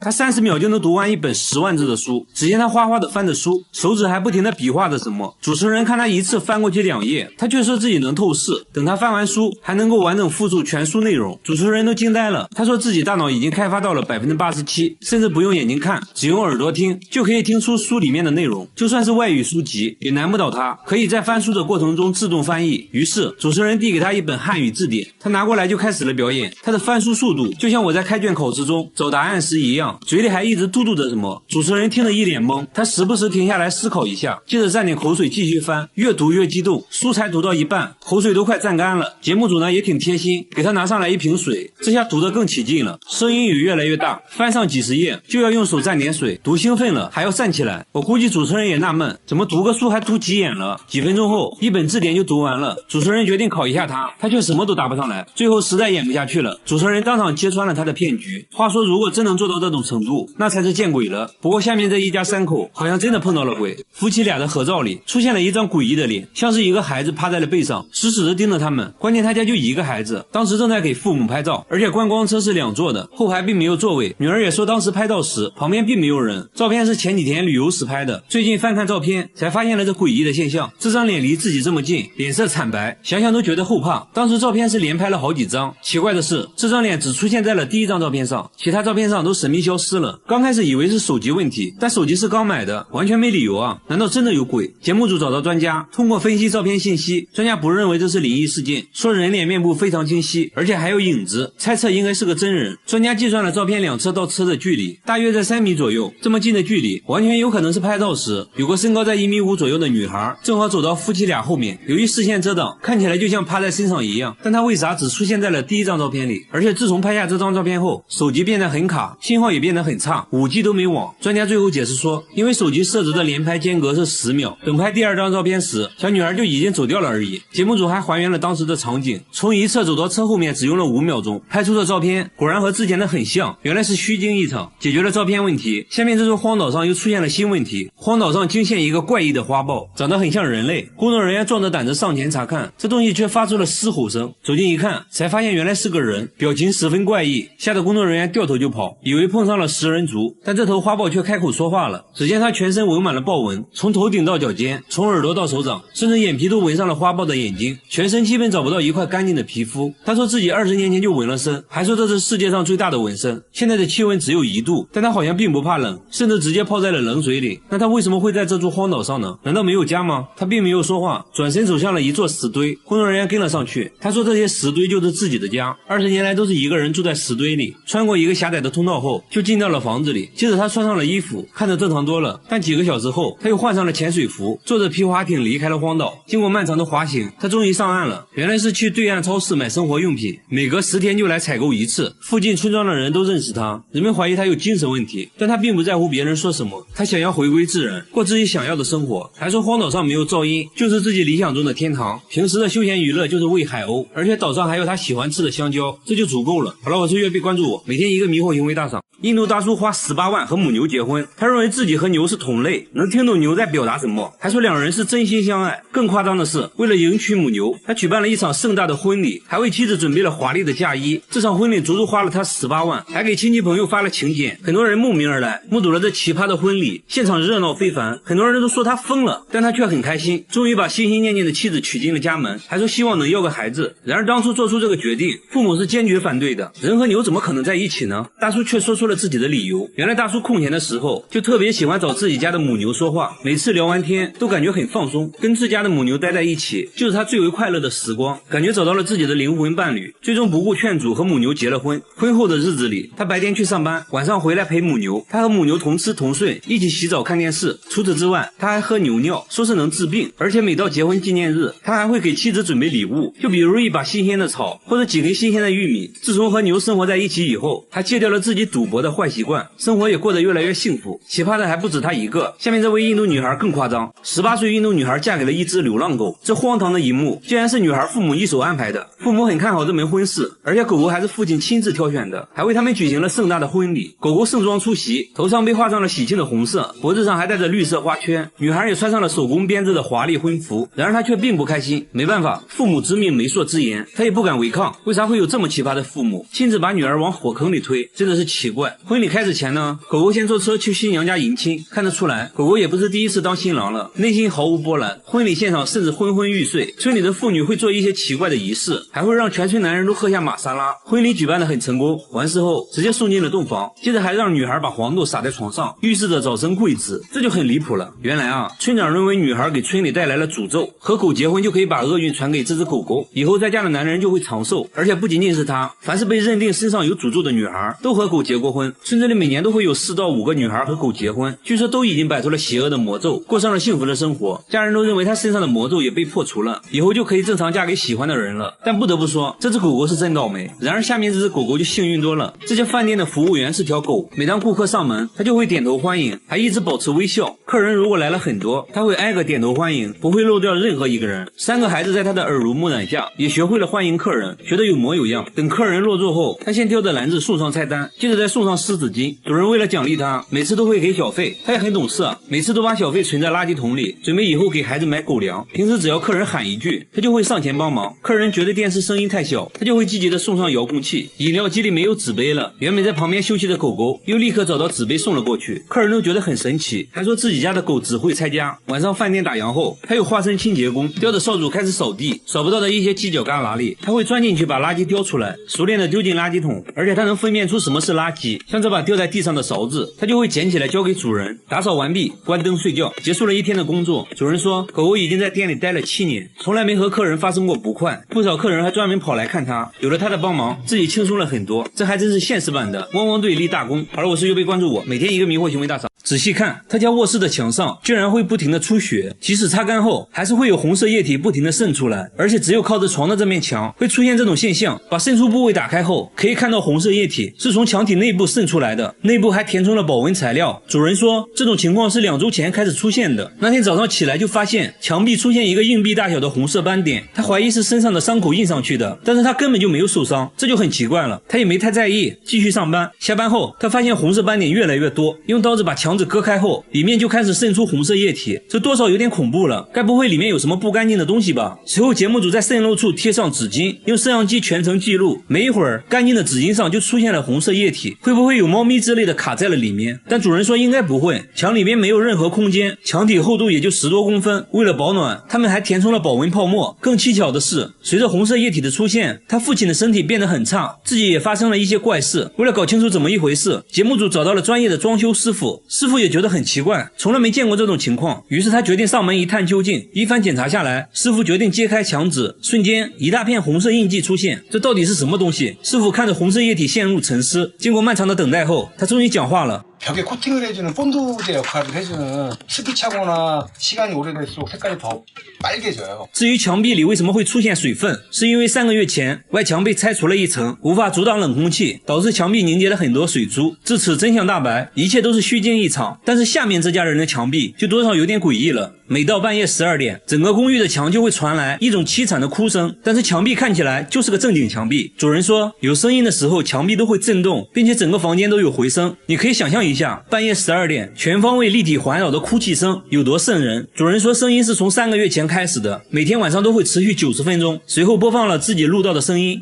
他30秒就能读完一本10万字的书。只见他哗哗的翻着书，手指还不停的比划着什么。主持人看他一次翻过去2页，他却说自己能透视，等他翻完书还能够完整复述全书内容。主持人都惊呆了，他说自己大脑已经开发到了87%，甚至不用眼睛看，只用耳朵听就可以听出书里面的内容，就算是外语书籍也难不倒他，可以在翻书的过程中自动翻译。于是主持人递给他一本汉语字典，他拿过来就开始了表演。他的翻书速度就像我在开卷考试中找答案时一样，嘴里还一直嘟嘟着什么。主持人听了一脸懵，他时不时停下来思考一下，接着蘸点口水继续翻，越读越激动，书才读到一半，口水都快蘸干了。节目组呢也挺贴心，给他拿上来一瓶水，这下读得更起劲了，声音也越来越大，翻上几十页就要用手蘸点水，读兴奋了还要站起来。我估计主持人也纳闷，怎么读个书还读急眼了。几分钟后，一本字典就读完了，主持人决定考一下他却什么都答不上来。最后实在演不下去了，主持人当场揭穿了他的骗局。话说如果真能做到这种程度，那才是见鬼了。不过下面这一家3口好像真的碰到了鬼。夫妻俩的合照里出现了一张诡异的脸，像是一个孩子趴在了背上，死死地盯着他们。关键他家就一个孩子，当时正在给父母拍照，而且观光车是2座的，后排并没有座位。女儿也说当时拍照时旁边并没有人，照片是前几天旅游时拍的。最近翻看照片才发现了这诡异的现象，这张脸离自己这么近，脸色惨白，想想都觉得后怕。当时照片是连拍了好几张，奇怪的是这张脸只出现在了第1张照片上，其他照片上都神秘消失了。刚开始以为是手机问题，但手机是刚买的，完全没理由啊，难道真的有鬼？节目组找到专家，通过分析照片信息，专家不认为这是灵异事件，说人脸面部非常清晰，而且还有影子，猜测应该是个真人。专家计算了照片2侧到车的距离，大约在3米左右，这么近的距离完全有可能是拍照时有个身高在1.5米左右的女孩正好走到夫妻俩后面，由于视线遮挡，看起来就像趴在身上一样，但她为啥只出现在了第1张照片里？而且自从拍下这张照片后，手机变得很卡，信号也变得很差，5G 都没网。专家最后解释说，因为手机设置的连拍间隔是10秒，等拍第2张照片时，小女孩就已经走掉了而已。节目组还还原了当时的场景，从一侧走到车后面只用了5秒钟，拍出的照片果然和之前的很像，原来是虚惊一场，解决了照片问题。下面这座荒岛上又出现了新问题，荒岛上惊现一个怪异的花豹，长得很像人类。工作人员壮着胆子上前查看，这东西却发出了嘶吼声，走近一看才发现原来是个人，表情十分怪异，吓得工作人员掉头就跑，以为碰上了食人族。但这头花豹却开口说话了，只见它全身纹满了豹纹，从头顶到脚尖，从耳朵到手掌，甚至眼皮都纹上了花豹的眼睛，全身基本找不到一块干净的皮肤。他说自己20年前就纹了身，还说这是世界上最大的纹身，现在的气温只有1度，但他好像并不怕冷，甚至直接泡在了冷水里。那他为什么会在这座荒岛上呢？难道没有家吗？他并没有说话，转身走向了一座石堆，工作人员跟了上去。他说这些石堆就是自己的家，20年来都是一个人住在石堆里，穿过一个狭窄的通道后就进到了房子里。接着他穿上了衣服，看着正常多了，但几个小时后他又换上了潜水服，坐着皮划艇离开了荒岛。经过漫长的滑行，他终于上岸了，原来是去对岸超市买生活用品，每隔10天就来采购一次。附近村庄的人都认识他，人们怀疑他有精神问题，但他并不在乎别人说什么，他想要回归自然，过自己想要的生活。还说荒岛上没有噪音，就是自己理想中的天堂，平时的休闲娱乐就是喂海鸥，而且岛上还有他喜欢吃的香蕉，这就足够了。好了，我是月币，关注我，每天一个迷惑行为大赏。印度大叔花18万和母牛结婚，他认为自己和牛是同类，能听懂牛在表达什么，还说2人是真心相爱。更夸张的是，为了迎娶母牛，他举办了一场盛大的婚礼，还为妻子准备了华丽的嫁衣。这场婚礼足足花了他18万，还给亲戚朋友发了请柬。很多人慕名而来，目睹了这奇葩的婚礼，现场热闹非凡。很多人都说他疯了，但他却很开心，终于把心心念念的妻子娶进了家门，还说希望能要个孩子。然而当初做出这个决定，父母是坚决反对的，人和牛怎么可能在一起呢？大叔却说出了自己的理由。原来大叔空闲的时候就特别喜欢找自己家的母牛说话，每次聊完天都感觉很放松，跟自家的母牛待在一起就是他最为快乐的时光，感觉找到了自己的灵魂伴侣。最终不顾劝阻和母牛结了婚。婚后的日子里，他白天去上班，晚上回来陪母牛，他和母牛同吃同睡，一起洗澡看电视。除此之外，他还喝牛尿，说是能治病，而且每到结婚纪念日，他还会给妻子准备礼物，就比如一把新鲜的草或者几根新鲜的玉米。自从和牛生活在一起以后，他戒掉了自己赌博活的坏习惯，生活也过得越来越幸福。奇葩的还不止他一个，下面这位印度女孩更夸张，18岁印度女孩嫁给了一只流浪狗，这荒唐的一幕竟然是女孩父母一手安排的。父母很看好这门婚事，而且狗狗还是父亲亲自挑选的，还为他们举行了盛大的婚礼。狗狗盛装出席，头上被画上了喜庆的红色，脖子上还带着绿色花圈，女孩也穿上了手工编织的华丽婚服。然而她却并不开心，没办法，父母之命媒妁之言，她也不敢违抗。为啥会有这么奇葩的父母，亲自把女儿往火坑里推，真的是奇怪。婚礼开始前呢，狗狗先坐车去新娘家迎亲，看得出来狗狗也不是第一次当新郎了，内心毫无波澜。婚礼现场甚至昏昏欲睡，村里的妇女会做一些奇怪的仪式，还会让全村男人都喝下玛莎拉。婚礼举办得很成功，完事后直接送进了洞房，接着还让女孩把黄豆撒在床上，预示着早生贵子，这就很离谱了。原来啊，村长认为女孩给村里带来了诅咒，和狗结婚就可以把厄运传给这只狗狗，以后再嫁的男人就会长寿。而且不仅仅是他，凡是被认定身上有诅咒的女孩都和狗结过婚。村子里每年都会有4到5个女孩和狗结婚，据说都已经摆脱了邪恶的魔咒，过上了幸福的生活。家人都认为她身上的魔咒也被破除了，以后就可以正常嫁给喜欢的人了。但不得不说，这只狗狗是真倒霉。然而下面这只狗狗就幸运多了，这家饭店的服务员是条狗，每当顾客上门，它就会点头欢迎，还一直保持微笑。客人如果来了很多，它会挨个点头欢迎，不会漏掉任何一个人。3个孩子在它的耳濡目染下，也学会了欢迎客人，学得有模有样。等客人落座后，它先挑着篮子送上菜单，接着再送上湿纸巾。主人为了奖励它，每次都会给小费，它也很懂事啊，每次都把小费存在垃圾桶里，准备以后给孩子买狗粮。平时只要客人喊一句，它就会上前帮忙。客人觉得电视声音太小，它就会积极的送上遥控器。饮料机里没有纸杯了，原本在旁边休息的狗狗又立刻找到纸杯送了过去。客人都觉得很神奇，还说自己家的狗只会拆家。晚上饭店打烊后，它有化身清洁工，叼着扫帚开始扫地，扫不到的一些犄角旮旯里，它会钻进去把垃圾叼出来，熟练的丢进垃圾桶。而且它能分辨出什么是垃圾，像这把掉在地上的勺子，它就会捡起来交给主人。打扫完毕，关灯睡觉，结束了一天的工作。主人说，狗狗已经在店里待了7年，从来没和客人发生过不快，不少客人还专门跑来看它。有了它的帮忙，自己轻松了很多，这还真是现实版的汪汪队立大功。好了，我是右贝，关注我，每天一个迷惑行为大赏。仔细看，他家卧室的墙上居然会不停的出血，即使擦干后还是会有红色液体不停的渗出来，而且只有靠着床的这面墙会出现这种现象。把渗出部位打开后，可以看到红色液体是从墙体内部渗出来的，内部还填充了保温材料。主人说，这种情况是2周前开始出现的，那天早上起来就发现墙壁出现一个硬币大小的红色斑点，他怀疑是身上的伤口印上去的，但是他根本就没有受伤，这就很奇怪了。他也没太在意，继续上班。下班后，他发现红色斑点越来越多，用刀子把墙纸割开后，里面就开始渗出红色液体，这多少有点恐怖了，该不会里面有什么不干净的东西吧？随后节目组在渗漏处贴上纸巾，用摄像机全程记录，没一会儿干净的纸巾上就出现了红色液体，会不会有猫咪之类的卡在了里面？但主人说应该不会，墙里面没有任何空间，墙体厚度也就10多公分，为了保暖，他们还填充了保温泡沫。更蹊跷的是，随着红色液体的出现，他父亲的身体变得很差，自己也发生了一些怪事。为了搞清楚怎么一回事，节目组找到了专业的装修师傅，师傅也觉得很奇怪，从来没见过这种情况，于是他决定上门一探究竟。一番检查下来，师傅决定揭开墙纸，瞬间一大片红色印记出现，这到底是什么东西？师傅看着红色液体陷入沉思，经过漫长的等待后，他终于讲话了。 벽에 코팅을 해주는 본드제 역할을 해주는 습기 차거나 시간이 오래될수록 색깔이 더 빨개져요. 至于墙壁里为什么会出现水分，是因为3个月前外墙被拆除了一层，无法阻挡冷空气，导致墙壁凝结了很多水珠。至此真相大白，一切都是虚惊一场。但是下面这家人的墙壁就多少有点诡异了。每到半夜12点，整个公寓的墙就会传来一种凄惨的哭声，但是墙壁看起来就是个正经墙壁。主人说，有声音的时候墙壁都会震动，并且整个房间都有回声。你可以想象一下，半夜12点，全方位立体环绕的哭泣声有多瘆人。主人说，声音是从3个月前开始的，每天晚上都会持续90分钟。随后播放了自己录到的声音。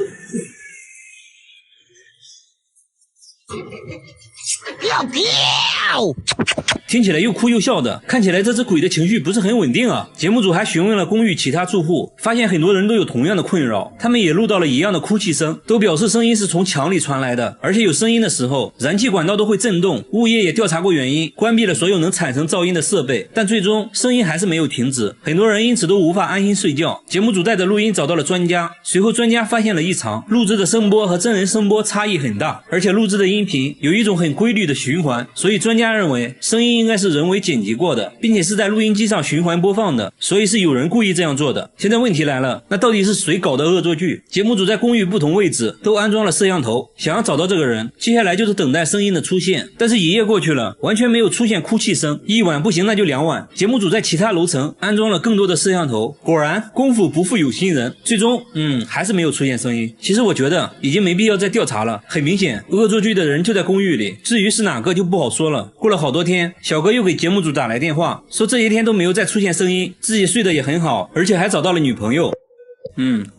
听起来又哭又笑的，看起来这只鬼的情绪不是很稳定啊。节目组还询问了公寓其他住户，发现很多人都有同样的困扰，他们也录到了一样的哭泣声，都表示声音是从墙里传来的，而且有声音的时候，燃气管道都会震动。物业也调查过原因，关闭了所有能产生噪音的设备，但最终声音还是没有停止，很多人因此都无法安心睡觉。节目组带着录音找到了专家，随后专家发现了异常，录制的声波和真人声波差异很大，而且录制的音频有一种很规律的循环，所以专家认为声音音应该是人为剪辑过的，并且是在录音机上循环播放的，所以是有人故意这样做的。现在问题来了，那到底是谁搞的恶作剧？节目组在公寓不同位置都安装了摄像头，想要找到这个人，接下来就是等待声音的出现。但是一夜过去了，完全没有出现哭泣声，一晚不行那就2晚。节目组在其他楼层安装了更多的摄像头，果然功夫不负有心人，最终还是没有出现声音。其实我觉得已经没必要再调查了，很明显恶作剧的人就在公寓里，至于是哪个就不好说了。过了好多天，小哥又给节目组打来电话，说这些天都没有再出现声音，自己睡得也很好，而且还找到了女朋友。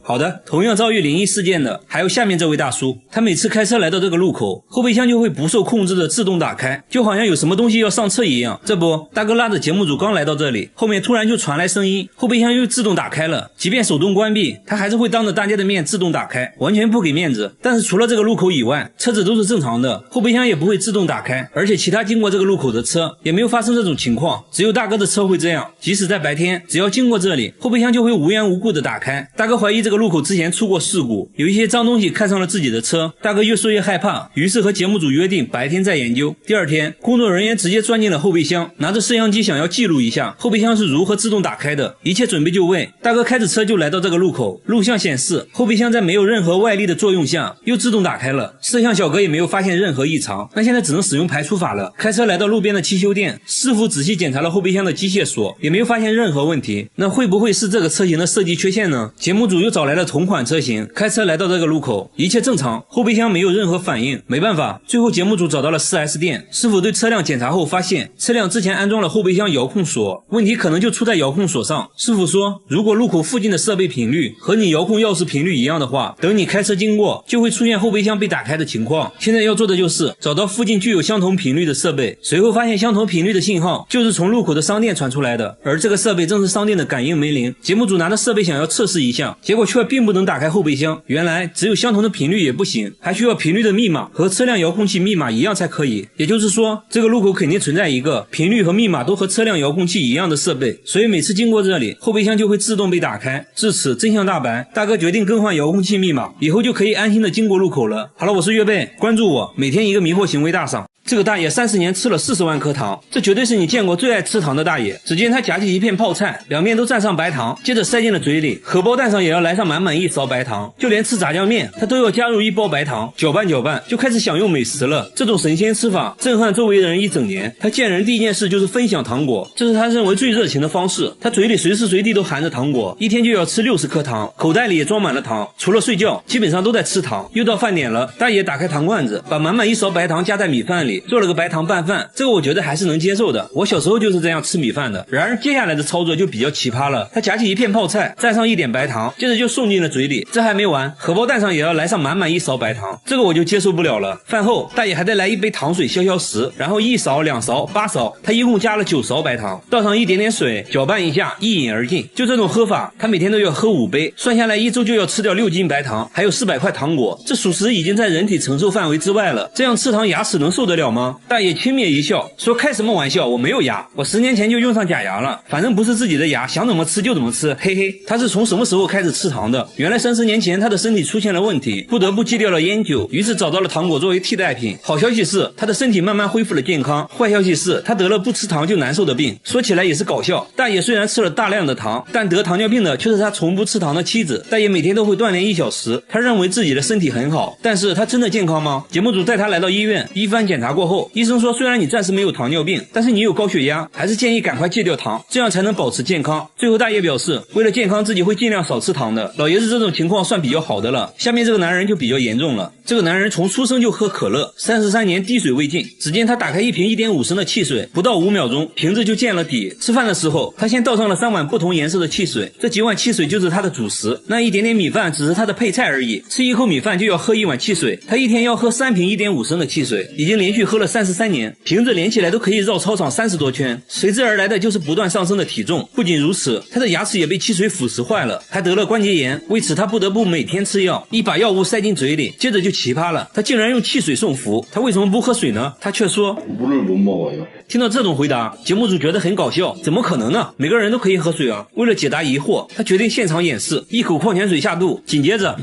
好的。同样遭遇灵异事件的还有下面这位大叔，他每次开车来到这个路口，后备箱就会不受控制的自动打开，就好像有什么东西要上车一样。这不，大哥拉着节目组刚来到这里，后面突然就传来声音，后备箱又自动打开了，即便手动关闭，他还是会当着大家的面自动打开，完全不给面子。但是除了这个路口以外，车子都是正常的，后备箱也不会自动打开，而且其他经过这个路口的车也没有发生这种情况，只有大哥的车会这样。即使在白天，只要经过这里，后备箱就会无缘无故的打开。大哥怀疑这个路口之前出过事故，有一些脏东西看上了自己的车，大哥越说越害怕，于是和节目组约定白天再研究。第二天，工作人员直接钻进了后备箱，拿着摄像机想要记录一下后备箱是如何自动打开的。一切准备就位，大哥开着车就来到这个路口，录像显示后备箱在没有任何外力的作用下又自动打开了，摄像小哥也没有发现任何异常。那现在只能使用排除法了。开车来到路边的汽修店，师傅仔细检查了后备箱的机械锁，也没有发现任何问题。那会不会是这个车型的设计缺陷呢？节目组又找来了同款车型，开车来到这个路口，一切正常，后备箱没有任何反应。没办法，最后节目组找到了 4S 店，师傅对车辆检查后发现车辆之前安装了后备箱遥控锁，问题可能就出在遥控锁上。师傅说，如果路口附近的设备频率和你遥控钥匙频率一样的话，等你开车经过就会出现后备箱被打开的情况。现在要做的就是找到附近具有相同频率的设备，随后发现相同频率的信号就是从路口的商店传出来的，而这个设备正是商店的感应门铃。节目组拿着设备想要测试一下，结果却并不能打开后备箱，原来只有相同的频率也不行，还需要频率的密码和车辆遥控器密码一样才可以。也就是说，这个路口肯定存在一个频率和密码都和车辆遥控器一样的设备，所以每次经过这里，后备箱就会自动被打开。至此真相大白，大哥决定更换遥控器密码，以后就可以安心的经过路口了。好了，我是月贝，关注我，每天一个迷惑行为大赏。这个大爷30年吃了40万颗糖，这绝对是你见过最爱吃糖的大爷。只见他夹起一片泡菜，两面都蘸上白糖，接着塞进了嘴里，荷包蛋上也要来上满满一勺白糖，就连吃炸酱面他都要加入1包白糖，搅拌搅拌就开始享用美食了。这种神仙吃法震撼周围的人一整年。他见人第一件事就是分享糖果，这是他认为最热情的方式。他嘴里随时随地都含着糖果，一天就要吃60颗糖，口袋里也装满了糖，除了睡觉基本上都在吃糖。又到饭点了，大爷打开糖罐子，把满满1勺白糖加在米饭里，做了个白糖拌饭，这个我觉得还是能接受的，我小时候就是这样吃米饭的。然而接下来的操作就比较奇葩了，他夹起一片泡菜，蘸上一点白糖，接着就送进了嘴里。这还没完，荷包蛋上也要来上满满1勺白糖，这个我就接受不了了。饭后大爷还得来一杯糖水消消食，然后1勺2勺8勺，他一共加了9勺白糖，倒上一点点水，搅拌一下，一饮而尽。就这种喝法，他每天都要喝5杯，算下来1周就要吃掉6斤白糖，还有400块糖果，这属实已经在人体承受范围之外了。这样吃糖牙齿能受得了吗？大爷轻蔑一笑，说开什么玩笑，我没有牙，我10年前就用上假牙了，反正不是自己的牙，想怎么吃就怎么吃，嘿嘿。他是从什么时候开始吃糖的？原来30年前他的身体出现了问题，不得不戒掉了烟酒，于是找到了糖果作为替代品。好消息是他的身体慢慢恢复了健康，坏消息是他得了不吃糖就难受的病。说起来也是搞笑，大爷虽然吃了大量的糖，但得糖尿病的却是他从不吃糖的妻子。大爷每天都会锻炼1小时，他认为自己的身体很好，但是他真的健康吗？节目组带他来到医院，一番检查过后，医生说虽然你暂时没有糖尿病，但是你有高血压，还是建议赶快戒掉糖，这样才能保持健康。最后大爷表示，为了健康自己会尽量少吃糖的。老爷子这种情况算比较好的了，下面这个男人就比较严重了。这个男人从出生就喝可乐，33年滴水未进。只见他打开一瓶1.5升的汽水，不到5秒钟瓶子就见了底。吃饭的时候他先倒上了3碗不同颜色的汽水，这几碗汽水就是他的主食，那一点点米饭只是他的配菜而已。吃一口米饭就要喝1碗汽水，他一天要喝3瓶1.5升的汽水，已经连续喝了33年，瓶子连起来都可以绕操场30多圈。随之而来的就是不断上升的体重。不仅如此，他的牙齿也被汽水腐蚀坏了，还得了关节炎，为此他不得不每天吃药，一把药物塞进嘴里。接着就奇葩了，他竟然用汽水送服，他为什么不喝水呢？他却说听到这种回答，节目组觉得很搞笑，怎么可能呢？每个人都可以喝水啊。为了解答疑惑，他决定现场演示，一口矿泉水下肚，紧接着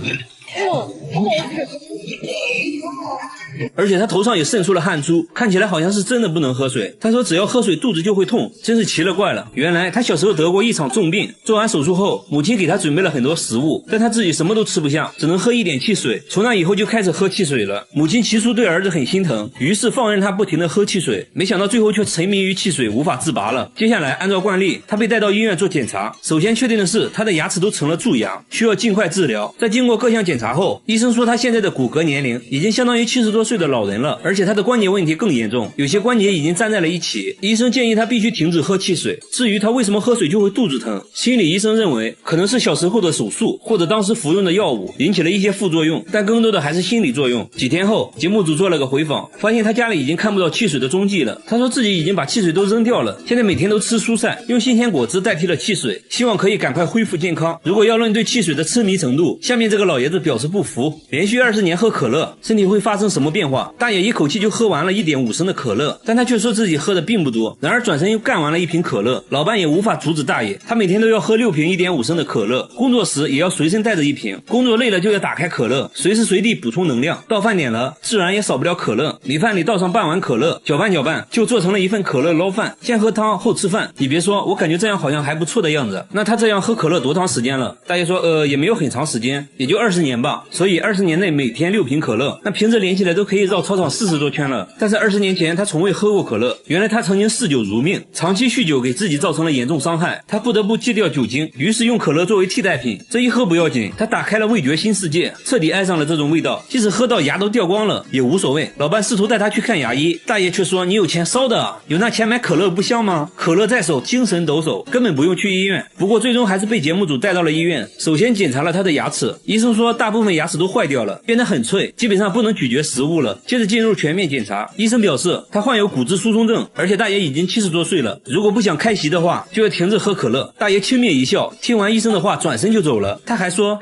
而且他头上也渗出了汗珠，看起来好像是真的不能喝水。他说只要喝水肚子就会痛，真是奇了怪了。原来他小时候得过一场重病，做完手术后，母亲给他准备了很多食物，但他自己什么都吃不下，只能喝一点汽水。从那以后就开始喝汽水了。母亲起初对儿子很心疼，于是放任他不停地喝汽水，没想到最后却沉迷于汽水，无法自拔了。接下来按照惯例，他被带到医院做检查，首先确定的是他的牙齿都成了蛀牙，需要尽快治疗。在经过各项检查后，医生说他现在的骨骼年龄已经相当于70多岁的老人了，而且他的关节问题更严重，有些关节已经粘在了一起。医生建议他必须停止喝汽水。至于他为什么喝水就会肚子疼，心理医生认为可能是小时候的手术或者当时服用的药物引起了一些副作用，但更多的还是心理作用。几天后，节目组做了个回访，发现他家里已经看不到汽水的踪迹了。他说自己已经把汽水都扔掉了，现在每天都吃蔬菜，用新鲜果汁代替了汽水，希望可以赶快恢复健康。如果要论对汽水的痴迷程度，下面这个老爷子表示不服，连续20年喝可乐，身体会发生什么变化？大爷一口气就喝完了1.5升的可乐，但他却说自己喝的并不多，然而转身又干完了1瓶可乐。老伴也无法阻止大爷，他每天都要喝6瓶1.5升的可乐，工作时也要随身带着1瓶，工作累了就要打开可乐，随时随地补充能量。到饭点了，自然也少不了可乐，米饭里倒上半碗可乐，搅拌搅拌，就做成了一份可乐捞饭，先喝汤后吃饭。你别说，我感觉这样好像还不错的样子。那他这样喝可乐多长时间了？大爷说也没有很长时间，也就20年吧，所以20年内每天6瓶可乐，那瓶子连起来都可以绕操场40多圈了。但是20年前他从未喝过可乐，原来他曾经嗜酒如命，长期酗酒给自己造成了严重伤害，他不得不戒掉酒精，于是用可乐作为替代品。这一喝不要紧，他打开了味觉新世界，彻底爱上了这种味道，即使喝到牙都掉光了也无所谓。老伴试图带他去看牙医，大爷却说你有钱烧的啊，有那钱买可乐不香吗？可乐在手，精神抖擞，根本不用去医院。不过最终还是被节目组带到了医院，首先检查了他的牙齿，医生说大部分牙齿都坏掉了，变得很脆，基本上不能咀嚼食物了。接着进入全面检查，医生表示他患有骨质疏松症，而且大爷已经70多岁了，如果不想开席的话就要停止喝可乐。大爷轻蔑一笑，听完医生的话转身就走了。他还说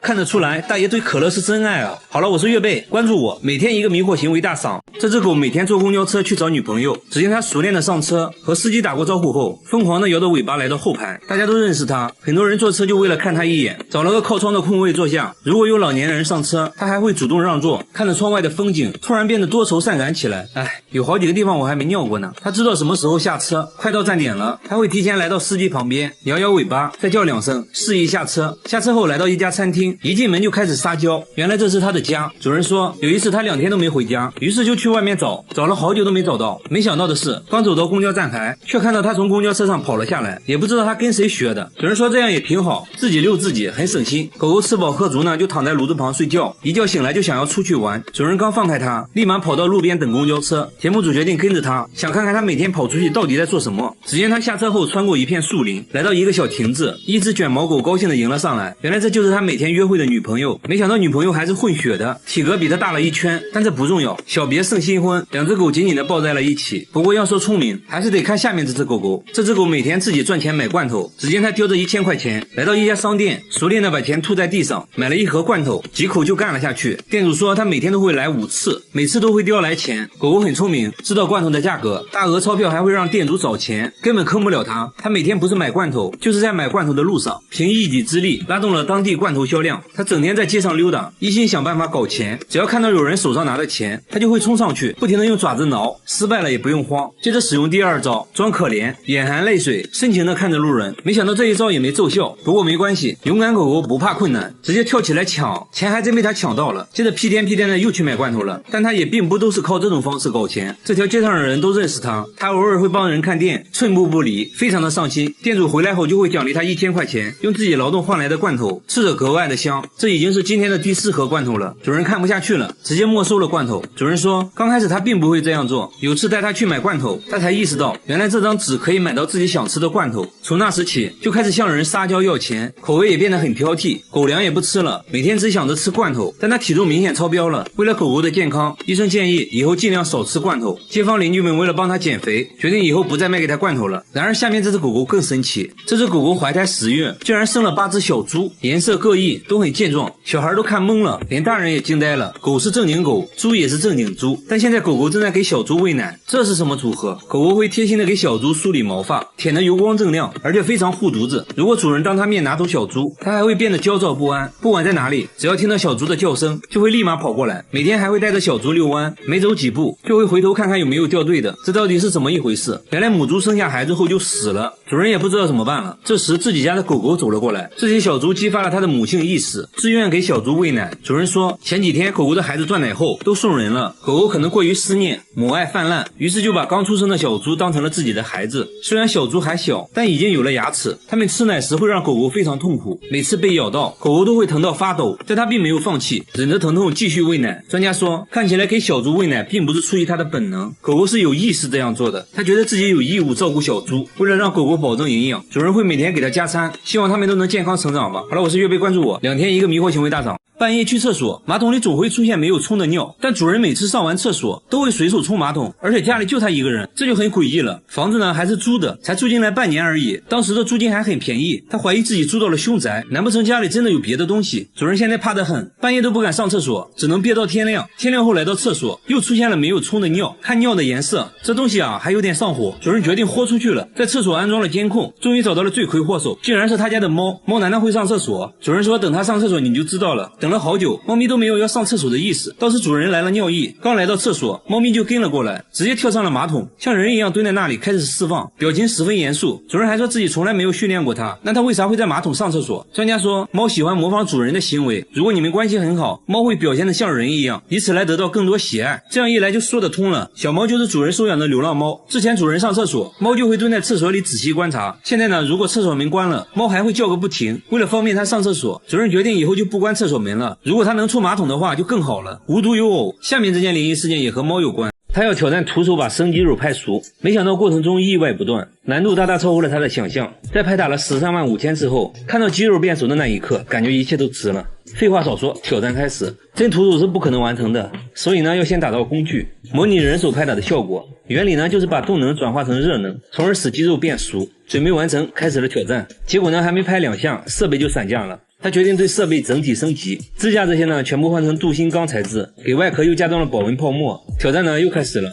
看得出来大爷对可乐是真爱啊。好了，我是岳贝，关注我，每天一个迷惑行为大赏。这只狗每天坐公交车去找女朋友，只见它熟练的上车，和司机打过招呼后，疯狂的摇着尾巴来到后排。大家都认识它，很多人坐车就为了看它一眼，找了个靠窗的空位坐下。如果有老年人上车，它还会主动让座，看着窗外的风景，突然变得多愁善感起来。有好几个地方我还没尿过呢。它知道什么时候下车，快到站点了，它会提前来到司机旁边，摇摇尾巴，再叫2声，示意下车。下车后来到一家餐厅，一进门就开始撒娇，原来这是他的家。主人说有一次他2天都没回家，于是就去外面找了好久都没找到。没想到的是，刚走到公交站台，却看到他从公交车上跑了下来，也不知道他跟谁学的。主人说这样也挺好，自己遛自己，很省心。狗狗吃饱喝足呢，就躺在炉子旁睡觉，一觉醒来就想要出去玩。主人刚放开他，立马跑到路边等公交车。节目组决定跟着他，想看看他每天跑出去到底在做什么。只见他下车后穿过一片树林，来到一个小亭子，一只卷毛狗高兴地迎了上来。原来这就是他每天约会的女朋友，没想到女朋友还是混血的，体格比他大了1圈，但这不重要，小别胜新婚。2只狗紧紧地抱在了一起。不过要说聪明，还是得看下面这只狗狗。这只狗每天自己赚钱买罐头，只见它叼着1000块钱来到一家商店，熟练地把钱吐在地上，买了1盒罐头，几口就干了下去。店主说他每天都会来5次，每次都会叼来钱。狗狗很聪明，知道罐头的价格，大额钞票还会让店主找钱，根本坑不了他。他每天不是买罐头，就是在买罐头的路上，凭一己之力拉动了当地罐头销量。他整天在街上溜达，一心想办法搞钱，只要看到有人手上拿着钱，他就会冲上去，不停地用爪子挠，失败了也不用慌，接着使用第2招，装可怜，眼含泪水，深情地看着路人。没想到这一招也没奏效，不过没关系，勇敢狗狗不怕困难，直接跳起来抢，钱还真被他抢到了。接着屁颠屁颠的又去买罐头了，但他也并不都是靠这种方式搞钱。这条街上的人都认识他，他偶尔会帮人看店，寸步不离，非常的上心。店主回来后就会奖励他1000块钱，用自己劳动换来的罐头，吃着格外的香。这已经是今天的第4盒罐头了。主人看不下去了，直接没收了罐头。主人说刚开始他并不会这样做，有次带他去买罐头，他才意识到原来这张纸可以买到自己想吃的罐头。从那时起就开始向人撒娇要钱，口味也变得很挑剔，狗粮也不吃了，每天只想着吃罐头。但他体重明显超标了，为了狗狗的健康，医生建议以后尽量少吃罐头。街坊邻居们为了帮他减肥，决定以后不再卖给他罐头了。然而下面这只狗狗更神奇，这只狗狗怀胎10月，居然生了8只小猪，颜色各异，都很健壮，小孩都看懵了，连大人也惊呆了。狗是正经狗，猪也是正经猪，但现在狗狗正在给小猪喂奶，这是什么组合？狗狗会贴心的给小猪梳理毛发，舔得油光锃亮，而且非常护犊子。如果主人当他面拿走小猪，它还会变得焦躁不安，不管在哪里，只要听到小猪的叫声，就会立马跑过来。每天还会带着小猪遛弯，没走几步就会回头看看有没有掉队的，这到底是怎么一回事？原来母猪生下孩子后就死了，主人也不知道怎么办了。这时自己家的狗狗走了过来，这些小猪激发了它的母性意识，自愿给小猪喂奶。主人说，前几天狗狗的孩子断奶后都送人了，狗狗可能过于思念，母爱泛滥，于是就把刚出生的小猪当成了自己的孩子。虽然小猪还小，但已经有了牙齿，它们吃奶时会让狗狗非常痛苦，每次被咬到，狗狗都会疼到发抖，但它并没有放弃，忍着疼痛继续喂奶。专家说，看起来给小猪喂奶并不是出于它的本能，狗狗是有意识这样做的，它觉得自己有义务照顾小猪，为了让狗狗保证营养，主人会每天给它加餐，希望它们都能健康成长吧。好了，我是月贝，关注我，2天一个迷惑行为大赏。半夜去厕所，马桶里总会出现没有冲的尿，但主人每次上完厕所都会随手冲马桶，而且家里就他一个人，这就很诡异了。房子呢还是租的，才住进来半年而已，当时的租金还很便宜，他怀疑自己住到了凶宅，难不成家里真的有别的东西？主人现在怕得很，半夜都不敢上厕所，只能憋到天亮。天亮后来到厕所，又出现了没有冲的尿，看尿的颜色，这东西啊还有点上火。主人决定豁出去了，在厕所安装了监控，终于找到了罪魁祸首，竟然是他家的猫。猫难道会上厕所？主人说等他上厕所你就知道了。等了好久，猫咪都没有要上厕所的意思，倒是主人来了尿意，刚来到厕所，猫咪就跟了过来，直接跳上了马桶，像人一样蹲在那里开始释放，表情十分严肃。主人还说自己从来没有训练过它，那它为啥会在马桶上厕所？专家说，猫喜欢模仿主人的行为，如果你们关系很好，猫会表现得像人一样，以此来得到更多喜爱，这样一来就说得通了。小猫就是主人收养的流浪猫，之前主人上厕所，猫就会蹲在厕所里仔细观察，现在呢，如果厕所门关了，猫还会叫个不停。为了方便它上厕所，主人决定以后就不关厕所门了，如果它能出马桶的话就更好了。无独有偶，下面这件灵异事件也和猫有关。他要挑战徒手把生鸡肉拍熟，没想到过程中意外不断，难度大大超乎了他的想象。在拍打了13万5千次后，看到鸡肉变熟的那一刻，感觉一切都值了。废话少说，挑战开始。真徒手是不可能完成的，所以呢要先打造工具，模拟人手拍打的效果。原理呢就是把动能转化成热能，从而使鸡肉变熟。准备完成，开始了挑战。结果呢还没拍2项，设备就散架了。他决定对设备整体升级，支架这些呢全部换成镀锌钢材质，给外壳又加装了保温泡沫。挑战呢又开始了。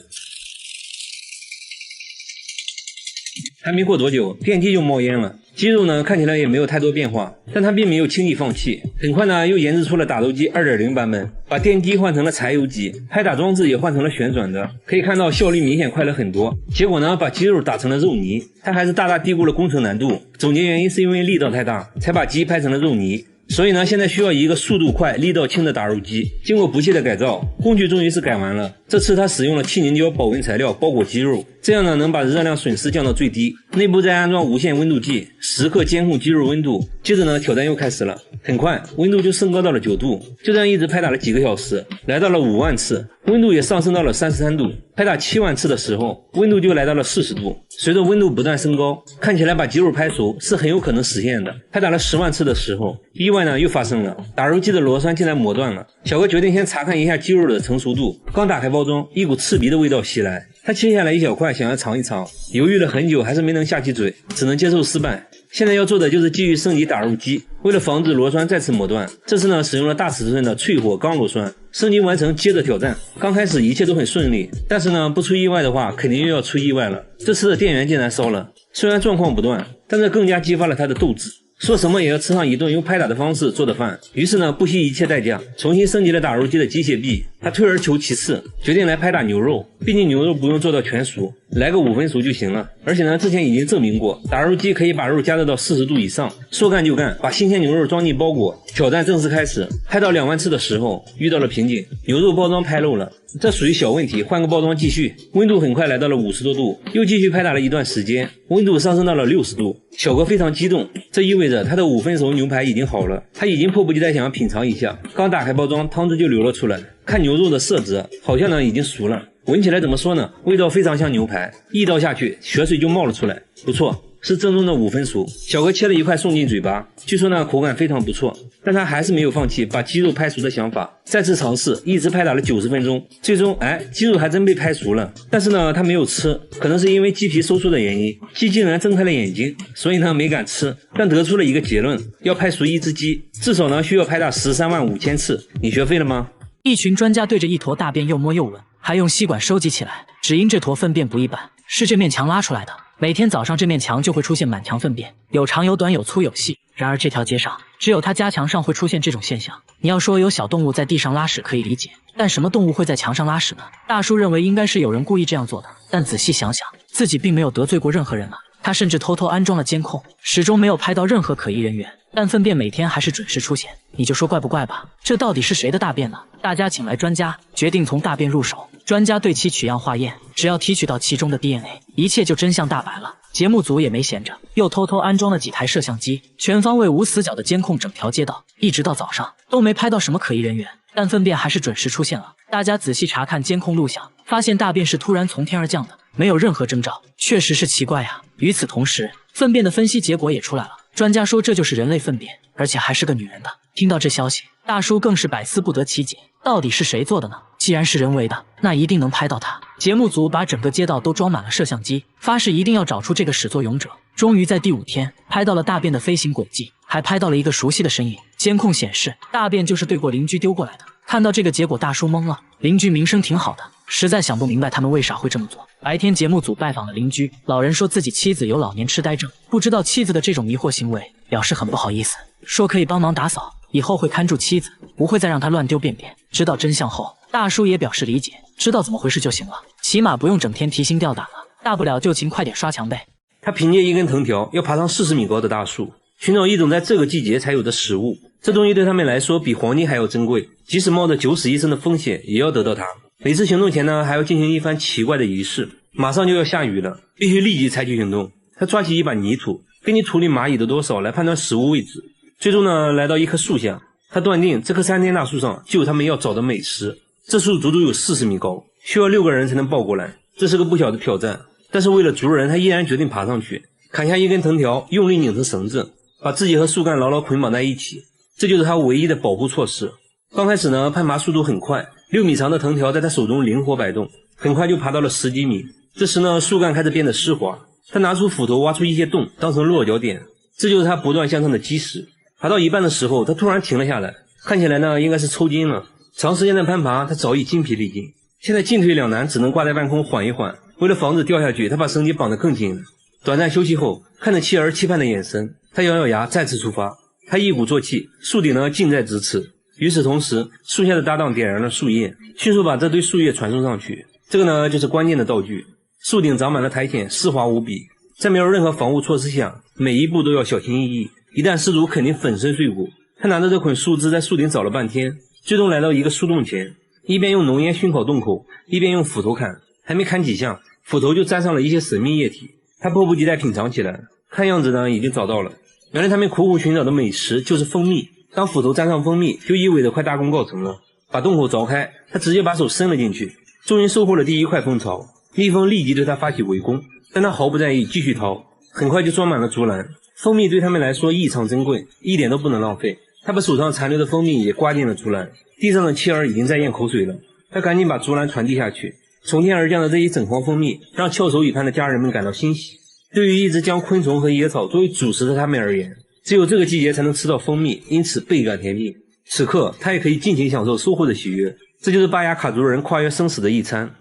还没过多久，电梯就冒烟了。鸡肉呢看起来也没有太多变化，但他并没有轻易放弃。很快呢又研制出了打斗机 2.0 版本，把电机换成了柴油机，拍打装置也换成了旋转的，可以看到效率明显快了很多。结果呢把鸡肉打成了肉泥，他还是大大低估了工程难度。总结原因是因为力道太大，才把鸡拍成了肉泥。所以呢现在需要一个速度快力道轻的打肉机。经过不懈的改造，工具终于是改完了。这次他使用了气凝胶保温材料包裹鸡肉，这样呢能把热量损失降到最低。内部再安装无线温度计，时刻监控鸡肉温度。接着呢挑战又开始了，很快温度就升高到了9度，就这样一直拍打了几个小时，来到了5万次，温度也上升到了33度。拍打7万次的时候，温度就来到了40度。随着温度不断升高，看起来把鸡肉拍熟是很有可能实现的。拍打了10万次的时候，意外呢又发生了，打肉机的螺栓竟然磨断了。小哥决定先查看一下鸡肉的成熟度，刚打开包装，一股刺鼻的味道袭来，他切下来一小块想要尝一尝，犹豫了很久还是没能下起嘴，只能接受失败。现在要做的就是继续升级打肉机，为了防止螺栓再次磨断，这次呢使用了大尺寸的淬火钢螺栓。升级完成，接着挑战。刚开始一切都很顺利，但是呢不出意外的话肯定又要出意外了。这次的电源竟然烧了，虽然状况不断，但这更加激发了他的斗志，说什么也要吃上一顿用拍打的方式做的饭。于是呢不惜一切代价重新升级了打肉机的机械臂。他退而求其次，决定来拍打牛肉，毕竟牛肉不用做到全熟，来个5分熟就行了。而且呢之前已经证明过，打肉机可以把肉加热到40度以上，说干就干，把新鲜牛肉装进包裹。挑战正式开始，拍到2万次的时候遇到了瓶颈，牛肉包装拍漏了，这属于小问题，换个包装继续。温度很快来到了50多度，又继续拍打了一段时间，温度上升到了60度。小哥非常激动，这意味着他的5分熟牛排已经好了，他已经迫不及待想要品尝一下。刚打开包装，汤汁就流了出来，看牛肉的色泽，好像呢已经熟了。闻起来怎么说呢，味道非常像牛排，一刀下去血水就冒了出来，不错，是正宗的5分熟。小哥切了一块送进嘴巴，据说呢口感非常不错，但他还是没有放弃把鸡肉拍熟的想法，再次尝试，一直拍打了90分钟，最终鸡肉还真被拍熟了。但是呢他没有吃，可能是因为鸡皮收缩的原因，鸡竟然睁开了眼睛，所以呢没敢吃，但得出了一个结论，要拍熟一只鸡，至少呢需要拍打13万5千次。你学会了吗？一群专家对着一坨大便又摸又闻，还用吸管收集起来，只因这坨粪便不一般，是这面墙拉出来的。每天早上这面墙就会出现满墙粪便，有长有短，有粗有细。然而这条街上只有他家墙上会出现这种现象。你要说有小动物在地上拉屎可以理解，但什么动物会在墙上拉屎呢？大叔认为应该是有人故意这样做的，但仔细想想，自己并没有得罪过任何人啊。他甚至偷偷安装了监控，始终没有拍到任何可疑人员，但粪便每天还是准时出现。你就说怪不怪吧？这到底是谁的大便呢？大家请来专家，决定从大便入手。专家对其取样化验，只要提取到其中的 DNA， 一切就真相大白了。节目组也没闲着，又偷偷安装了几台摄像机，全方位无死角的监控整条街道，一直到早上都没拍到什么可疑人员，但粪便还是准时出现了。大家仔细查看监控录像，发现大便是突然从天而降的，没有任何征兆，确实是奇怪啊。与此同时，粪便的分析结果也出来了，专家说这就是人类粪便，而且还是个女人的。听到这消息，大叔更是百思不得其解，到底是谁做的呢？既然是人为的，那一定能拍到他。节目组把整个街道都装满了摄像机，发誓一定要找出这个始作俑者。终于在第5天拍到了大便的飞行轨迹，还拍到了一个熟悉的身影。监控显示，大便就是对过邻居丢过来的。看到这个结果，大叔懵了。邻居名声挺好的，实在想不明白他们为啥会这么做。白天节目组拜访了邻居，老人说自己妻子有老年痴呆症，不知道妻子的这种迷惑行为，表示很不好意思，说可以帮忙打扫，以后会看住妻子，不会再让她乱丢便便。知道真相后，大叔也表示理解，知道怎么回事就行了，起码不用整天提心吊胆了，大不了就勤快点刷墙呗。他凭借一根藤条要爬上40米高的大树，寻找一种在这个季节才有的食物。这东西对他们来说比黄金还要珍贵，即使冒着9死1生的风险也要得到它。每次行动前呢，还要进行一番奇怪的仪式。马上就要下雨了，必须立即采取行动。他抓起一把泥土，根据土里蚂蚁的多少来判断食物位置。最终呢，来到一棵树下，他断定这棵3天大树上就有他们要找的美食。这树足足有40米高，需要6个人才能抱过来，这是个不小的挑战。但是为了族人，他依然决定爬上去，砍下一根藤条，用力拧成绳子，把自己和树干牢牢捆绑在一起。这就是他唯一的保护措施。刚开始呢，攀爬速度很快，6米长的藤条在他手中灵活摆动，很快就爬到了10几米。这时呢，树干开始变得湿滑，他拿出斧头挖出一些洞，当成落脚点，这就是他不断向上的基石。爬到一半的时候，他突然停了下来，看起来呢应该是抽筋了。长时间的攀爬，他早已筋疲力尽，现在进退两难，只能挂在半空缓一缓。为了防止掉下去，他把绳结绑得更紧了。短暂休息后，看着妻儿期盼的眼神，他咬咬牙再次出发。他一鼓作气，树顶呢近在咫尺。与此同时，树下的搭档点燃了树叶，迅速把这堆树叶传送上去。这个呢就是关键的道具。树顶长满了苔藓，湿滑无比，在没有任何防护措施下，每一步都要小心翼翼，一旦失足肯定粉身碎骨。他拿着这捆树枝在树顶找了半天，最终来到一个树洞前，一边用浓烟熏烤洞口，一边用斧头砍。还没砍几下，斧头就沾上了一些神秘液体，他迫不及待品尝起来。看样子呢已经找到了，原来他们苦苦寻找的美食就是蜂蜜。当斧头沾上蜂蜜，就意味着快大功告成了。把洞口凿开，他直接把手伸了进去，终于收获了第一块蜂巢。蜜蜂立即对他发起围攻，但他毫不在意，继续掏，很快就装满了竹篮。蜂蜜对他们来说异常珍贵，一点都不能浪费。他把手上残留的蜂蜜也刮进了竹篮，地上的妻儿已经在咽口水了。他赶紧把竹篮传递下去。从天而降的这一整筐蜂蜜让翘首以盼的家人们感到欣喜。对于一直将昆虫和野草作为主食的他们而言，只有这个季节才能吃到蜂蜜，因此倍感甜蜜。此刻他也可以尽情享受收获的喜悦。这就是巴雅卡族人跨越生死的一餐。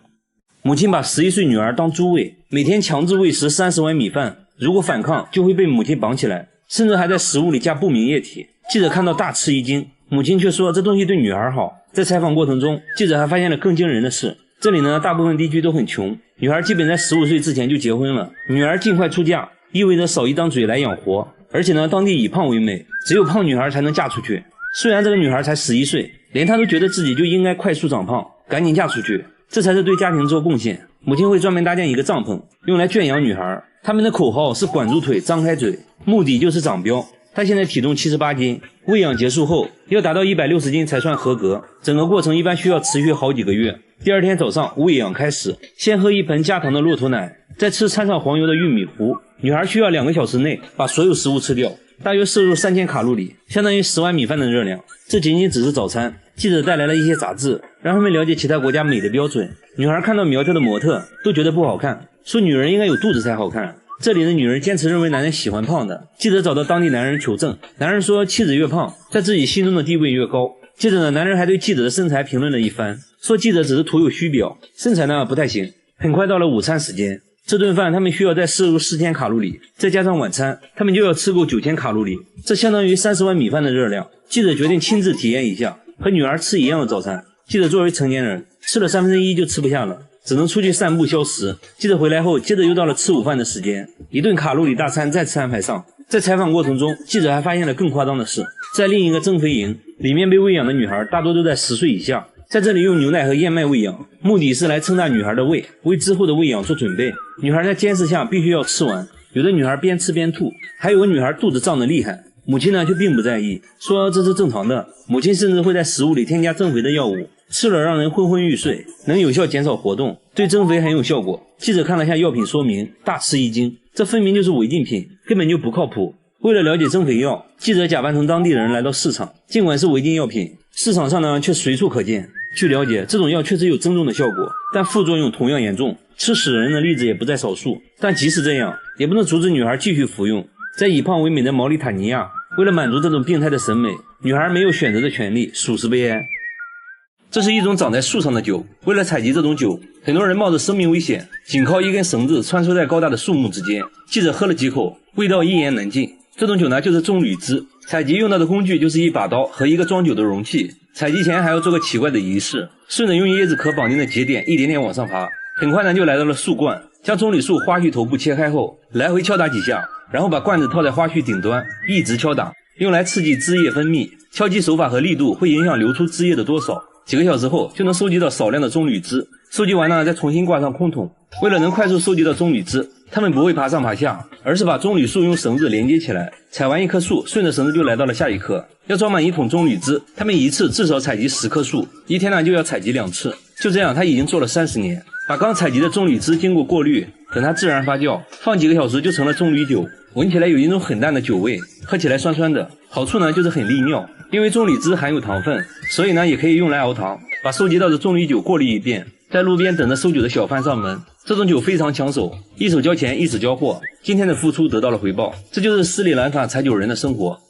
母亲把11岁女儿当猪喂，每天强制喂食30碗米饭，如果反抗就会被母亲绑起来，甚至还在食物里加不明液体。记者看到大吃一惊，母亲却说这东西对女孩好。在采访过程中，记者还发现了更惊人的事，这里呢大部分地区都很穷，女孩基本在15岁之前就结婚了，女儿尽快出嫁意味着少一张嘴来养活，而且呢当地以胖为美，只有胖女孩才能嫁出去。虽然这个女孩才11岁，连她都觉得自己就应该快速长胖，赶紧嫁出去，这才是对家庭做贡献。母亲会专门搭建一个帐篷用来圈养女孩，他们的口号是管住腿张开嘴，目的就是长膘。她现在体重78斤，喂养结束后要达到160斤才算合格，整个过程一般需要持续好几个月。第二天早上喂养开始，先喝一盆加糖的骆驼奶，再吃掺上黄油的玉米糊。女孩需要2个小时内把所有食物吃掉，大约摄入3000卡路里，相当于10碗米饭的热量。这仅仅只是早餐。记者带来了一些杂志，让他们了解其他国家美的标准。女孩看到苗条的模特都觉得不好看，说女人应该有肚子才好看。这里的女人坚持认为男人喜欢胖的。记者找到当地男人求证，男人说妻子越胖，在自己心中的地位越高。接着呢，男人还对记者的身材评论了一番，说记者只是徒有虚表，身材呢不太行。很快到了午餐时间，这顿饭他们需要再摄入4000卡路里，再加上晚餐，他们就要吃够9000卡路里，这相当于30碗米饭的热量。记者决定亲自体验一下，和女儿吃一样的早餐。记者作为成年人，吃了1/3就吃不下了，只能出去散步消食。记者回来后，接着又到了吃午饭的时间，一顿卡路里大餐再次安排上。在采访过程中，记者还发现了更夸张的事，在另一个增肥营里面被喂养的女孩大多都在10岁以下，在这里用牛奶和燕麦喂养，目的是来撑大女孩的胃，为之后的喂养做准备。女孩在监视下必须要吃完，有的女孩边吃边吐，还有个女孩肚子胀得厉害。母亲呢却并不在意，说这是正常的。母亲甚至会在食物里添加增肥的药物，吃了让人昏昏欲睡，能有效减少活动，对增肥很有效果。记者看了下药品说明，大吃一惊，这分明就是违禁品，根本就不靠谱。为了了解增肥药，记者假扮成当地人来到市场，尽管是违禁药品，市场上呢却随处可见。据了解，这种药确实有增重的效果，但副作用同样严重，吃死人的例子也不在少数。但即使这样，也不能阻止女孩继续服用。在以胖为美的毛里塔尼亚，为了满足这种病态的审美，女孩没有选择的权利，属实悲哀。这是一种长在树上的酒，为了采集这种酒，很多人冒着生命危险，仅靠一根绳子穿梭在高大的树木之间。记者喝了几口，味道一言难尽。这种酒呢，就是棕榈汁。采集用到的工具就是一把刀和一个装酒的容器。采集前还要做个奇怪的仪式，顺着用椰子壳绑定的节点一点点往上爬，很快呢就来到了树冠，将棕榈树花序头部切开后，来回敲打几下，然后把罐子套在花序顶端，一直敲打，用来刺激汁液分泌。敲击手法和力度会影响流出汁液的多少。几个小时后就能收集到少量的棕榈汁，收集完呢再重新挂上空桶。为了能快速收集到棕榈汁，他们不会爬上爬下，而是把棕榈树用绳子连接起来，采完一棵树，顺着绳子就来到了下一棵。要装满一桶棕榈汁，他们一次至少采集10棵树，一天呢就要采集2次。就这样，他已经做了30年，把刚采集的棕榈汁经过过滤，等它自然发酵，放几个小时就成了棕榈酒。闻起来有一种很淡的酒味，喝起来酸酸的。好处呢就是很利尿，因为棕榈汁含有糖分，所以呢也可以用来熬糖。把收集到的棕榈酒过滤一遍，在路边等着收酒的小贩上门。这种酒非常抢手，一手交钱一手交货，今天的付出得到了回报，这就是斯里兰卡采酒人的生活。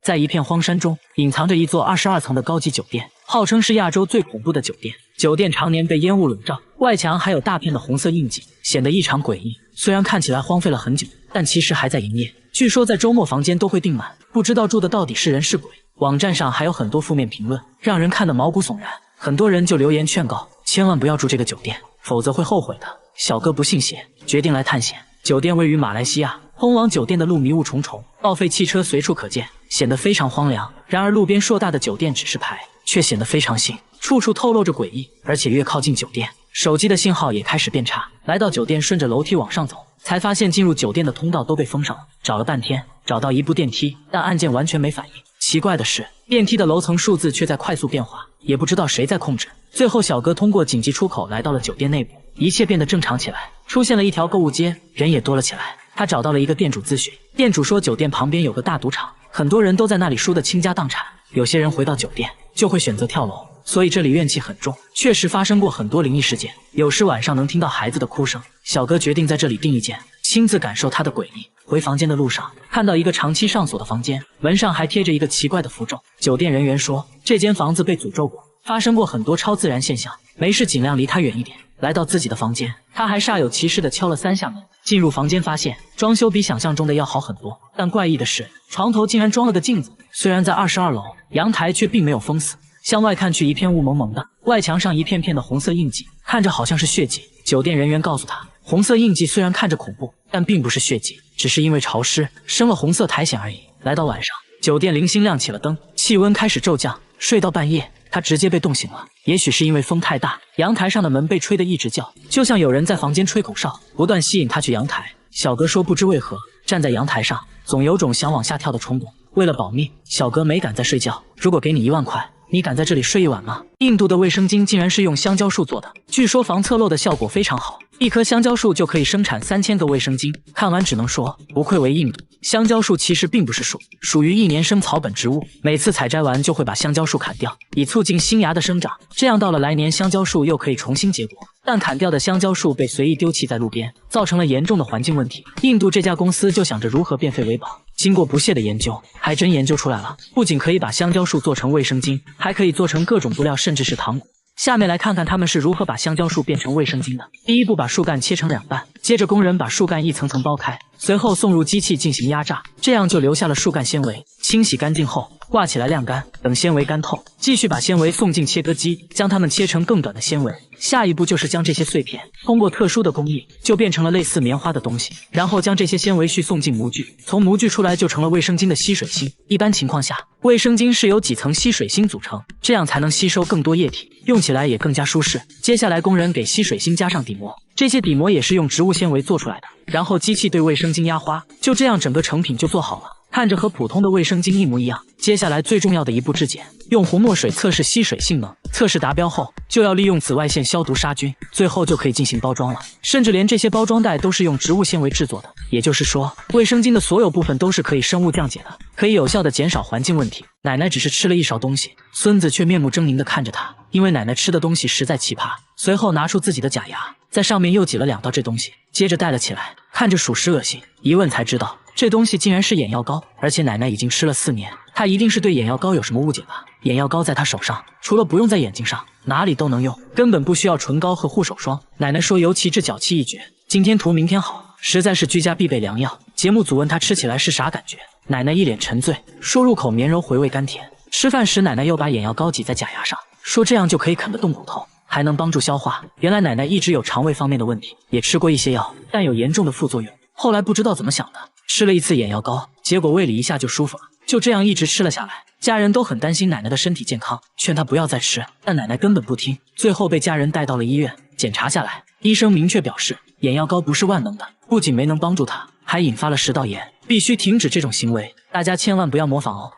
在一片荒山中，隐藏着一座22层的高级酒店，号称是亚洲最恐怖的酒店。酒店常年被烟雾笼罩，外墙还有大片的红色印记，显得异常诡异。虽然看起来荒废了很久，但其实还在营业。据说在周末房间都会订满，不知道住的到底是人是鬼。网站上还有很多负面评论，让人看得毛骨悚然。很多人就留言劝告，千万不要住这个酒店，否则会后悔的。小哥不信邪，决定来探险。酒店位于马来西亚，通往酒店的路迷雾重重，报废汽车随处可见，显得非常荒凉。然而路边硕大的酒店指示牌却显得非常新，处处透露着诡异。而且越靠近酒店，手机的信号也开始变差。来到酒店，顺着楼梯往上走，才发现进入酒店的通道都被封上了。找了半天，找到一部电梯，但按键完全没反应。奇怪的是，电梯的楼层数字却在快速变化，也不知道谁在控制。最后小哥通过紧急出口来到了酒店内部，一切变得正常起来，出现了一条购物街，人也多了起来。他找到了一个店主咨询，店主说酒店旁边有个大赌场，很多人都在那里输得倾家荡产，有些人回到酒店就会选择跳楼，所以这里怨气很重。确实发生过很多灵异事件，有时晚上能听到孩子的哭声。小哥决定在这里订一间，亲自感受它的诡异。回房间的路上，看到一个长期上锁的房间，门上还贴着一个奇怪的符咒。酒店人员说，这间房子被诅咒过，发生过很多超自然现象，没事尽量离它远一点。来到自己的房间，他还煞有其事地敲了3下门。进入房间发现装修比想象中的要好很多，但怪异的是，床头竟然装了个镜子。虽然在22楼，阳台却并没有封死，向外看去一片雾蒙蒙的，外墙上一片片的红色印记，看着好像是血迹。酒店人员告诉他，红色印记虽然看着恐怖，但并不是血迹，只是因为潮湿生了红色苔藓而已。来到晚上，酒店零星亮起了灯，气温开始骤降，睡到半夜他直接被冻醒了。也许是因为风太大，阳台上的门被吹得一直叫，就像有人在房间吹口哨，不断吸引他去阳台。小哥说不知为何站在阳台上，总有种想往下跳的冲动。为了保命，小哥没敢再睡觉。如果给你1万块，你敢在这里睡一晚吗？印度的卫生巾竟然是用香蕉树做的，据说防侧漏的效果非常好，一棵香蕉树就可以生产3000个卫生巾。看完只能说，不愧为印度。香蕉树其实并不是树，属于一年生草本植物，每次采摘完就会把香蕉树砍掉，以促进新芽的生长，这样到了来年香蕉树又可以重新结果。但砍掉的香蕉树被随意丢弃在路边，造成了严重的环境问题。印度这家公司就想着如何变废为宝，经过不懈的研究，还真研究出来了，不仅可以把香蕉树做成卫生巾，还可以做成各种布料，甚至是糖果。下面来看看他们是如何把香蕉树变成卫生巾的。第一步，把树干切成2半，接着工人把树干一层层剥开，随后送入机器进行压榨，这样就留下了树干纤维。清洗干净后挂起来晾干，等纤维干透，继续把纤维送进切割机，将它们切成更短的纤维。下一步就是将这些碎片通过特殊的工艺就变成了类似棉花的东西，然后将这些纤维絮送进模具，从模具出来就成了卫生巾的吸水芯。一般情况下，卫生巾是由几层吸水芯组成，这样才能吸收更多液体，用起来也更加舒适。接下来工人给吸水芯加上底膜，这些底膜也是用植物纤维做出来的，然后机器对卫生巾压花，就这样整个成品就做好了，看着和普通的卫生巾一模一样。接下来最重要的一步质检，用红墨水测试吸水性能，测试达标后就要利用紫外线消毒杀菌，最后就可以进行包装了。甚至连这些包装袋都是用植物纤维制作的，也就是说卫生巾的所有部分都是可以生物降解的，可以有效的减少环境问题。奶奶只是吃了一勺东西，孙子却面目狰狞地看着他，因为奶奶吃的东西实在奇葩。随后拿出自己的假牙，在上面又挤了2道这东西，接着戴了起来，看着属实恶心。一问才知道这东西竟然是眼药膏，而且奶奶已经吃了4年，她一定是对眼药膏有什么误解吧。眼药膏在她手上，除了不用在眼睛上，哪里都能用，根本不需要唇膏和护手霜。奶奶说尤其治脚气一绝，今天涂明天好，实在是居家必备良药。节目组问她吃起来是啥感觉，奶奶一脸沉醉，说入口绵柔回味甘甜。吃饭时奶奶又把眼药膏挤在假牙上，说这样就可以啃得动骨头，还能帮助消化。原来奶奶一直有肠胃方面的问题，也吃过一些药，但有严重的副作用。后来不知道怎么想的，吃了一次眼药膏，结果胃里一下就舒服了，就这样一直吃了下来。家人都很担心奶奶的身体健康，劝她不要再吃，但奶奶根本不听，最后被家人带到了医院。检查下来，医生明确表示眼药膏不是万能的，不仅没能帮助她，还引发了食道炎，必须停止这种行为，大家千万不要模仿哦。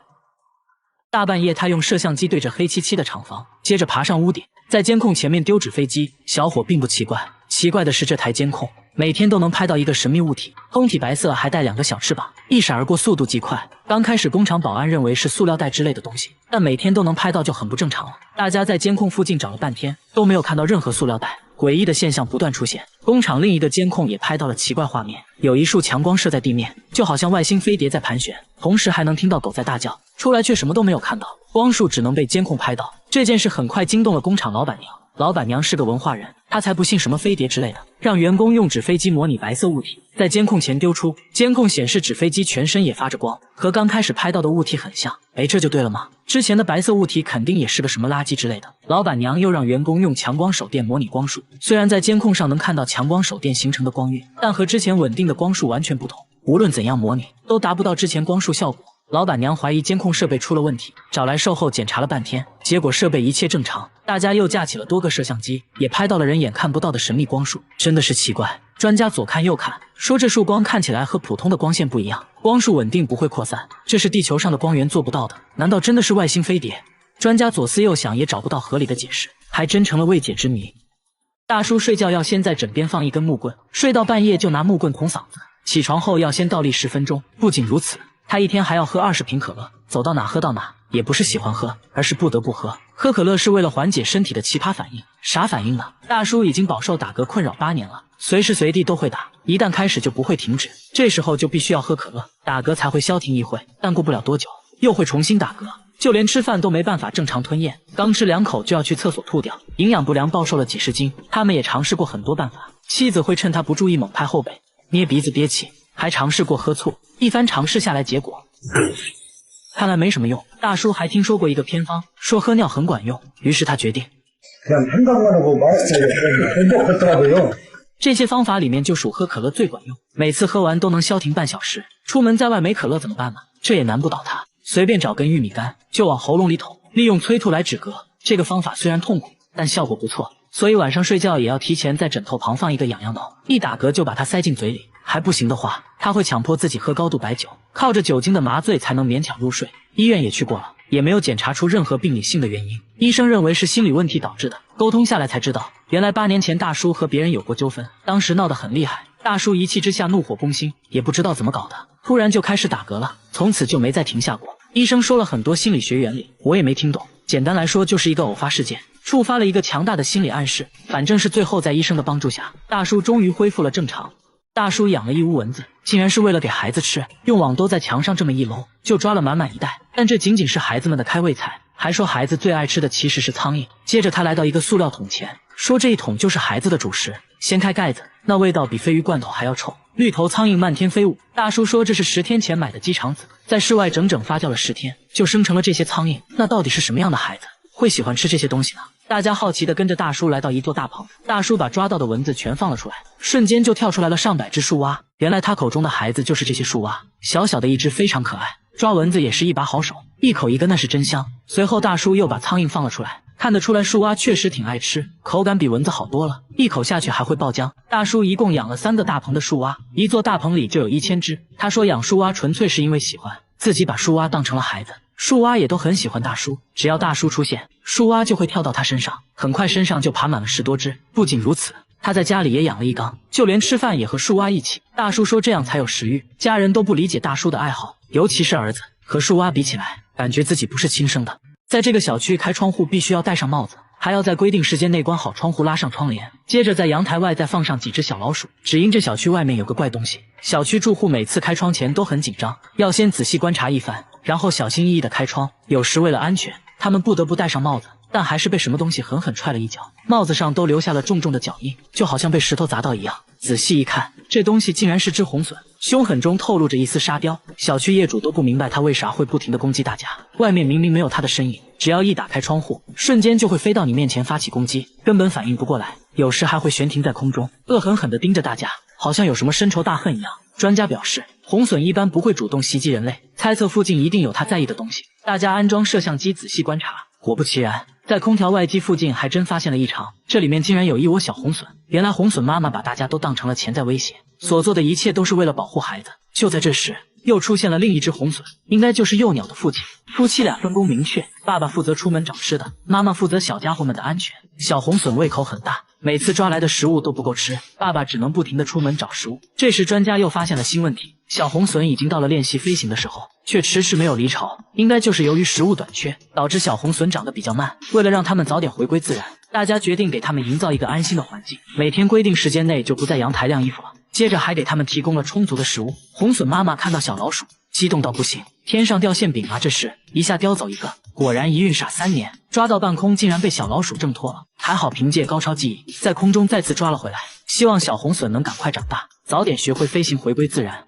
大半夜他用摄像机对着黑漆漆的厂房，接着爬上屋顶，在监控前面丢纸飞机。小伙并不奇怪，奇怪的是这台监控每天都能拍到一个神秘物体，通体白色，还带2个小翅膀，一闪而过，速度极快。刚开始工厂保安认为是塑料袋之类的东西，但每天都能拍到就很不正常了。大家在监控附近找了半天，都没有看到任何塑料袋。诡异的现象不断出现，工厂另一的监控也拍到了奇怪画面，有一束强光射在地面，就好像外星飞碟在盘旋，同时还能听到狗在大叫，出来却什么都没有看到，光束只能被监控拍到。这件事很快惊动了工厂老板娘，老板娘是个文化人，她才不信什么飞碟之类的，让员工用纸飞机模拟白色物体，在监控前丢出。监控显示纸飞机全身也发着光，和刚开始拍到的物体很像。这就对了吗？之前的白色物体肯定也是个什么垃圾之类的。老板娘又让员工用强光手电模拟光束，虽然在监控上能看到强光手电形成的光晕，但和之前稳定的光束完全不同，无论怎样模拟都达不到之前光束效果。老板娘怀疑监控设备出了问题，找来售后检查了半天，结果设备一切正常。大家又架起了多个摄像机，也拍到了人眼看不到的神秘光束，真的是奇怪。专家左看右看，说这束光看起来和普通的光线不一样，光束稳定不会扩散，这是地球上的光源做不到的，难道真的是外星飞碟？专家左思右想也找不到合理的解释，还真成了未解之谜。大叔睡觉要先在枕边放一根木棍，睡到半夜就拿木棍捅嗓子，起床后要先倒立10分钟。不仅如此，他一天还要喝20瓶可乐，走到哪喝到哪，也不是喜欢喝，而是不得不喝。喝可乐是为了缓解身体的奇葩反应。啥反应呢？大叔已经饱受打嗝困扰8年了，随时随地都会打，一旦开始就不会停止，这时候就必须要喝可乐，打嗝才会消停一会，但过不了多久又会重新打嗝，就连吃饭都没办法正常吞咽，刚吃2口就要去厕所吐掉，营养不良暴瘦了几10斤。他们也尝试过很多办法，妻子会趁他不注意猛拍后背，捏鼻子憋气，还尝试过喝醋。一番尝试下来，结果看来没什么用。大叔还听说过一个偏方，说喝尿很管用，于是他决定这些方法里面就属喝可乐最管用，每次喝完都能消停半小时。出门在外没可乐怎么办呢？这也难不倒他，随便找根玉米干就往喉咙里捅，利用催吐来止嗝。这个方法虽然痛苦，但效果不错，所以晚上睡觉也要提前在枕头旁放一个痒痒挠，一打嗝就把它塞进嘴里。还不行的话，他会强迫自己喝高度白酒，靠着酒精的麻醉才能勉强入睡。医院也去过了，也没有检查出任何病理性的原因。医生认为是心理问题导致的。沟通下来才知道，原来8年前大叔和别人有过纠纷，当时闹得很厉害。大叔一气之下怒火攻心，也不知道怎么搞的，突然就开始打嗝了，从此就没再停下过。医生说了很多心理学原理，我也没听懂。简单来说，就是一个偶发事件触发了一个强大的心理暗示。反正是最后在医生的帮助下，大叔终于恢复了正常。大叔养了一屋蚊子，竟然是为了给孩子吃，用网兜在墙上这么一搂，就抓了满满一袋。但这仅仅是孩子们的开胃菜，还说孩子最爱吃的其实是苍蝇。接着他来到一个塑料桶前，说这一桶就是孩子的主食。掀开盖子，那味道比鲱鱼罐头还要臭，绿头苍蝇漫天飞舞。大叔说这是10天前买的鸡肠子，在室外整整发酵了10天，就生成了这些苍蝇。那到底是什么样的孩子会喜欢吃这些东西呢？大家好奇地跟着大叔来到一座大棚，大叔把抓到的蚊子全放了出来，瞬间就跳出来了上百只树蛙。原来他口中的孩子就是这些树蛙，小小的一只非常可爱，抓蚊子也是一把好手，一口一个那是真香。随后大叔又把苍蝇放了出来，看得出来树蛙确实挺爱吃，口感比蚊子好多了，一口下去还会爆浆。大叔一共养了3个大棚的树蛙，一座大棚里就有1000只。他说养树蛙纯粹是因为喜欢，自己把树蛙当成了孩子。树蛙也都很喜欢大叔，只要大叔出现，树蛙就会跳到他身上，很快身上就爬满了10多只。不仅如此，他在家里也养了一缸，就连吃饭也和树蛙一起。大叔说这样才有食欲。家人都不理解大叔的爱好，尤其是儿子，和树蛙比起来，感觉自己不是亲生的。在这个小区开窗户必须要戴上帽子，还要在规定时间内关好窗户，拉上窗帘，接着在阳台外再放上几只小老鼠。只因这小区外面有个怪东西，小区住户每次开窗前都很紧张，要先仔细观察一番，然后小心翼翼地开窗。有时为了安全，他们不得不戴上帽子，但还是被什么东西狠狠踹了一脚，帽子上都留下了重重的脚印，就好像被石头砸到一样。仔细一看，这东西竟然是只红隼，凶狠中透露着一丝沙雕。小区业主都不明白他为啥会不停地攻击大家，外面明明没有他的身影，只要一打开窗户，瞬间就会飞到你面前发起攻击，根本反应不过来，有时还会悬停在空中，恶狠狠地盯着大家，好像有什么深仇大恨一样。专家表示，红隼一般不会主动袭击人类，猜测附近一定有他在意的东西。大家安装摄像机仔细观察，果不其然，在空调外机附近还真发现了异常，这里面竟然有一窝小红隼。原来红隼妈妈把大家都当成了潜在威胁，所做的一切都是为了保护孩子。就在这时，又出现了另一只红隼，应该就是幼鸟的父亲。夫妻俩分工明确，爸爸负责出门找吃的，妈妈负责小家伙们的安全。小红隼胃口很大，每次抓来的食物都不够吃，爸爸只能不停地出门找食物。这时专家又发现了新问题，小红隼已经到了练习飞行的时候，却迟迟没有离巢，应该就是由于食物短缺，导致小红隼长得比较慢。为了让它们早点回归自然，大家决定给它们营造一个安心的环境，每天规定时间内就不在阳台晾衣服了，接着还给它们提供了充足的食物。红隼妈妈看到小老鼠，激动到不行，天上掉馅饼啊！这时一下叼走一个，果然一孕傻3年，抓到半空竟然被小老鼠挣脱了，还好凭借高超技艺，在空中再次抓了回来。希望小红隼能赶快长大，早点学会飞行，回归自然。